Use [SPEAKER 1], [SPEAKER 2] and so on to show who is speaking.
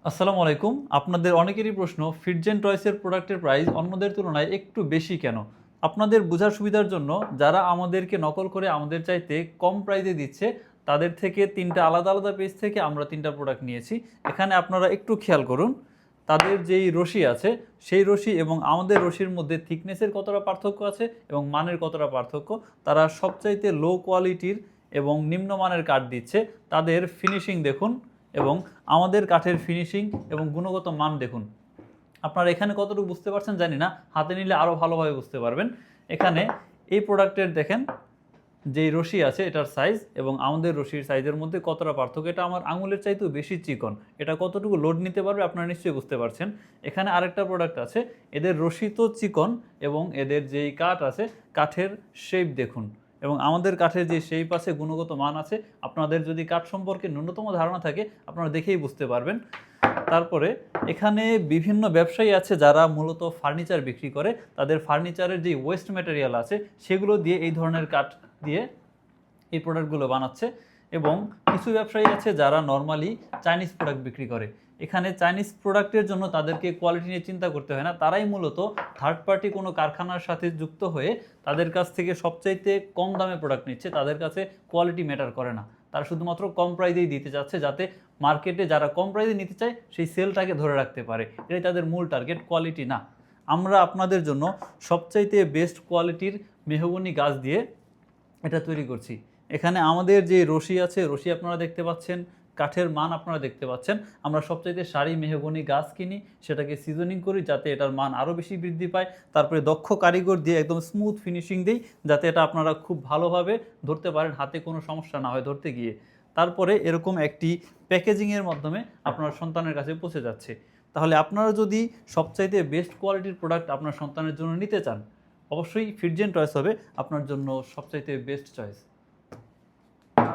[SPEAKER 1] আসসালামু আলাইকুম। আপনাদের অনেকেরই প্রশ্ন ফিটজেন টয়েসের প্রোডাক্টের প্রাইস অন্যদের তুলনায় একটু বেশি কেন? আপনাদের বোঝার সুবিধার জন্য যারা আমাদেরকে নকল করে আমাদের চাইতে কম প্রাইসে দিচ্ছে তাদের থেকে ৩টা আলাদা আলাদা পেজ থেকে আমরা ৩টা প্রোডাক্ট নিয়েছি। এখানে আপনারা একটু খেয়াল করুন, তাদের যেই রশি আছে সেই রশি এবং আমাদের রশির মধ্যে থিকনেসের কতটা পার্থক্য আছে এবং মানের কতটা পার্থক্য। তারা সবচাইতে লো কোয়ালিটির এবং নিম্নমানের কাঠ দিচ্ছে। তাদের ফিনিশিং দেখুন এবং আমাদের কাঠের ফিনিশিং এবং গুণগত মান দেখুন। আপনারা এখানে কতটুকু বুঝতে পারছেন জানি না, হাতে নিলে আরও ভালোভাবে বুঝতে পারবেন। এখানে এই প্রোডাক্টের দেখেন যেই রশি আছে এটার সাইজ এবং আমাদের রশির সাইজের মধ্যে কতটা পার্থক্য। এটা আমার আঙুলের চাইতেও বেশি চিকন। এটা কতটুকু লোড নিতে পারবে আপনারা নিশ্চয়ই বুঝতে পারছেন। এখানে আরেকটা প্রোডাক্ট আছে, এদের রশি তো চিকন এবং এদের যেই কাঠ আছে কাঠের শেপ দেখুন এবং আমাদের কাঠের যে শেপ আছে গুণগত মান আছে। আপনাদের যদি কাঠ সম্পর্কে ন্যূনতম ধারণা থাকে আপনারা দেখেই বুঝতে পারবেন। তারপরে এখানে বিভিন্ন ব্যবসায়ী আছে যারা মূলত ফার্নিচার বিক্রি করে, তাদের ফার্নিচারের যে ওয়েস্ট ম্যাটেরিয়াল আছে সেগুলো দিয়ে এই ধরনের কাঠ দিয়ে এই প্রোডাক্টগুলো বানাচ্ছে। এবং কিছু ব্যবসায়ী আছে যারা নর্মালি চাইনিজ প্রোডাক্ট বিক্রি করে। এখানে চাইনিজ প্রোডাক্টের জন্য তাদেরকে কোয়ালিটি নিয়ে চিন্তা করতে হয় না, তারাই মূলত থার্ড পার্টি কোনো কারখানার সাথে যুক্ত হয়ে তাদের কাছ থেকে সবচাইতে কম দামে প্রোডাক্ট নিচ্ছে। তাদের কাছে কোয়ালিটি ম্যাটার করে না, তারা শুধুমাত্র কম প্রাইসেই দিতে চাচ্ছে যাতে মার্কেটে যারা কম প্রাইসে নিতে চায় সেই সেলটাকে ধরে রাখতে পারে। এটাই তাদের মূল টার্গেট, কোয়ালিটি না। আমরা আপনাদের জন্য সবচাইতে বেস্ট কোয়ালিটির মেহগনি গাছ দিয়ে এটা তৈরি করছি। এখানে আমাদের যে রশি আছে, রশি আপনারা দেখতে পাচ্ছেন, কাঠের মান আপনারা দেখতে পাচ্ছেন। আমরা সবচাইতে সারি মেহগনি গাছ কিনি, সেটাকে সিজনিং করি যাতে এটার মান আরও বেশি বৃদ্ধি পায়। তারপরে দক্ষ কারিগর দিয়ে একদম স্মুথ ফিনিশিং দিই যাতে এটা আপনারা খুব ভালোভাবে ধরতে পারেন, হাতে কোনো সমস্যা না হয় ধরতে গিয়ে। তারপরে এরকম একটি প্যাকেজিংয়ের মাধ্যমে আপনার সন্তানের কাছে পৌঁছে যাচ্ছে। তাহলে আপনারা যদি সবচাইতে বেস্ট কোয়ালিটির প্রোডাক্ট আপনার সন্তানের জন্য নিতে চান, অবশ্যই ফিটজেন টয়েস হবে আপনার জন্য সবচাইতে বেস্ট চয়েস।